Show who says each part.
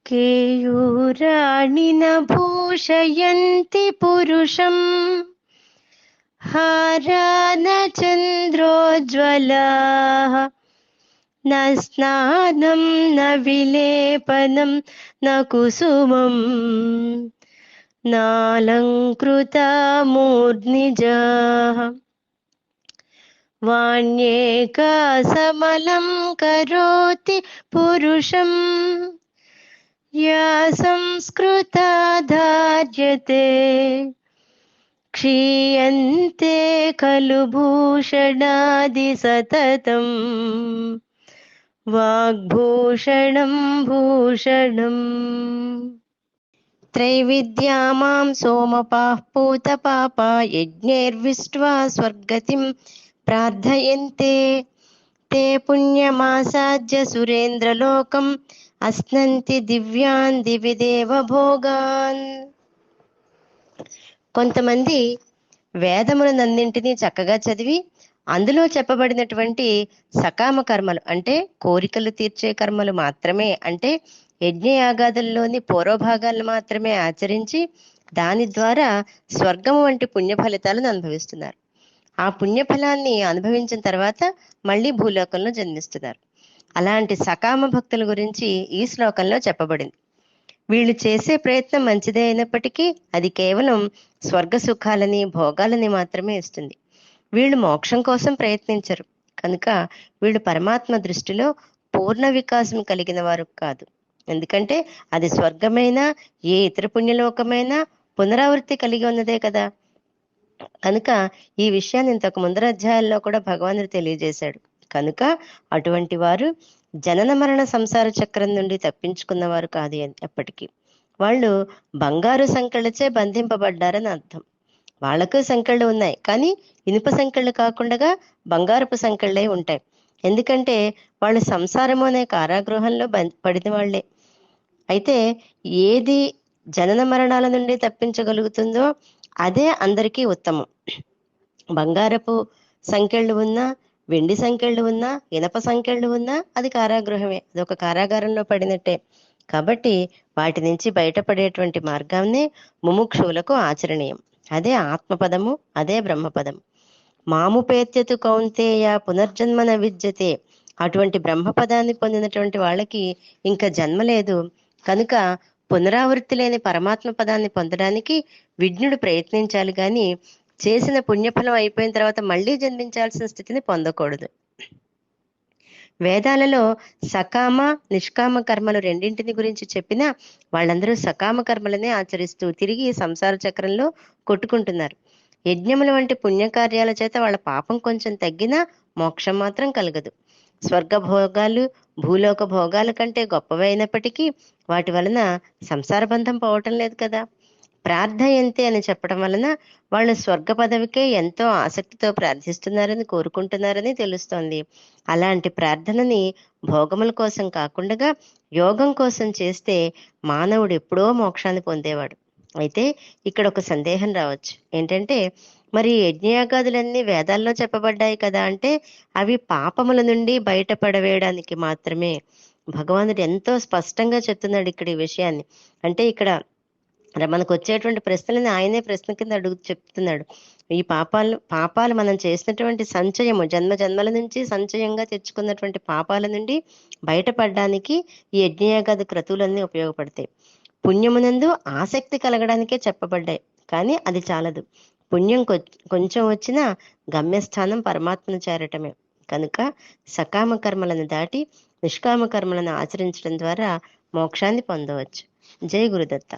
Speaker 1: केयूराणि न भूषयन्ति पुरुषम् हारा न चन्द्रोज्ज्वलाः न स्नानं न विलेपनं न कुसुमम् नालङ्कृता मूर्ध्निजाः वाण्येका समलं करोति पुरुषम् या संस्कृता धार्यते क्षीयन्ते खलु भूषणादि सततम् वाग्भूषणं भूषणम् त्रैविद्या मां सोमपाः पूतपापा यज्ञैर्विष्ट्वा स्वर्गतिं प्रार्थयन्ते ते पुण्यमासाद्य सुरेन्द्रलोकम् అస్నంతి దివ్యాన్ దివి దేవ భోగాన్. కొంతమంది వేదములనన్నింటినీ చక్కగా చదివి అందులో చెప్పబడినటువంటి సకామ కర్మలు అంటే కోరికలు తీర్చే కర్మలు మాత్రమే, అంటే యజ్ఞయాగాదుల్లోని పూర్వభాగాలను మాత్రమే ఆచరించి దాని ద్వారా స్వర్గము వంటి పుణ్య ఫలితాలను అనుభవిస్తున్నారు. ఆ పుణ్యఫలాన్ని అనుభవించిన తర్వాత మళ్ళీ భూలోకంలో జన్మిస్తున్నారు. అలాంటి సకామ భక్తుల గురించి ఈ శ్లోకంలో చెప్పబడింది. వీళ్ళు చేసే ప్రయత్నం మంచిదే అయినప్పటికీ అది కేవలం స్వర్గ సుఖాలని భోగాలని మాత్రమే ఇస్తుంది. వీళ్ళు మోక్షం కోసం ప్రయత్నించరు కనుక వీళ్ళు పరమాత్మ దృష్టిలో పూర్ణ వికాసం కలిగిన వారు కాదు. ఎందుకంటే అది స్వర్గమైనా ఏ ఇతర పుణ్యలోకమైనా పునరావృత్తి కలిగి ఉన్నదే కదా. కనుక ఈ విషయాన్ని ఇంతకు ముందర అధ్యాయాల్లో కూడా భగవానుడు తెలియజేశాడు. కనుక అటువంటి వారు జనన మరణ సంసార చక్రం నుండి తప్పించుకున్నవారు కాదు. ఎప్పటికీ వాళ్ళు బంగారు సంకెళ్ళచే బంధింపబడ్డారని అర్థం. వాళ్లకు సంకెళ్ళు ఉన్నాయి, కానీ ఇనుప సంకెళ్ళు కాకుండా బంగారపు సంకెళ్ళే ఉంటాయి. ఎందుకంటే వాళ్ళు సంసారము అనే కారాగృహంలో పడిన వాళ్లే. అయితే ఏది జనన మరణాల నుండి తప్పించగలుగుతుందో అదే అందరికీ ఉత్తమం. బంగారపు సంకెళ్ళు ఉన్నా, వెండి సంకెళ్ళు ఉన్నా, ఇనప సంకెళ్ళు ఉన్నా అది కారాగృహమే, అదొక కారాగారంలో పడినట్టే. కాబట్టి వాటి నుంచి బయటపడేటువంటి మార్గాన్నే ముముక్షువులకు ఆచరణీయం. అదే ఆత్మపదము, అదే బ్రహ్మపదం. మాముపేత్యతు కౌంతేయ పునర్జన్మన విద్యతే. అటువంటి బ్రహ్మపదాన్ని పొందినటువంటి వాళ్ళకి ఇంకా జన్మ లేదు. కనుక పునరావృత్తి లేని పరమాత్మ పదాన్ని పొందడానికి విజ్ఞుడు ప్రయత్నించాలి, కానీ చేసిన పుణ్యఫలం అయిపోయిన తర్వాత మళ్ళీ జన్మించాల్సిన స్థితిని పొందకూడదు. వేదాలలో సకామ నిష్కామ కర్మలు రెండింటిని గురించి చెప్పినా వాళ్ళందరూ సకామ కర్మలనే ఆచరిస్తూ తిరిగి సంసార చక్రంలో కొట్టుకుంటున్నారు. యజ్ఞముల వంటి పుణ్యకార్యాల చేత వాళ్ళ పాపం కొంచెం తగ్గినా మోక్షం మాత్రం కలగదు. స్వర్గ భోగాలు భూలోక భోగాల కంటే గొప్పవైనప్పటికీ వాటి వలన సంసార బంధం పోవటం లేదు కదా. ప్రార్థయంతే అని చెప్పడం వలన వాళ్ళు స్వర్గ పదవికే ఎంతో ఆసక్తితో ప్రార్థిస్తున్నారని కోరుకుంటున్నారని తెలుస్తోంది. అలాంటి ప్రార్థనని భోగముల కోసం కాకుండా యోగం కోసం చేస్తే మానవుడు ఎప్పుడో మోక్షాన్ని పొందేవాడు. అయితే ఇక్కడ ఒక సందేహం రావచ్చు. ఏంటంటే, మరి యజ్ఞయాగాదులన్నీ వేదాల్లో చెప్పబడ్డాయి కదా అంటే అవి పాపముల నుండి బయటపడవేయడానికి మాత్రమే. భగవానుడు ఎంతో స్పష్టంగా చెప్తున్నాడు ఇక్కడ ఈ విషయాన్ని. అంటే ఇక్కడ మనకు వచ్చేటువంటి ప్రశ్నలని ఆయనే ప్రశ్న కింద చెప్తున్నాడు. ఈ పాపాలు మనం చేసినటువంటి సంచయము, జన్మ జన్మల నుంచి సంచయంగా తెచ్చుకున్నటువంటి పాపాల నుండి బయటపడడానికి ఈ యజ్ఞయాగాది క్రతువులన్నీ ఉపయోగపడతాయి. పుణ్యమునందు ఆసక్తి కలగడానికే చెప్పబడ్డాయి, కానీ అది చాలదు. పుణ్యం కొంచెం వచ్చినా గమ్యస్థానం పరమాత్మను చేరటమే. కనుక సకామ కర్మలను దాటి నిష్కామ కర్మలను ఆచరించడం ద్వారా మోక్షాన్ని పొందవచ్చు. జై గురుదత్త.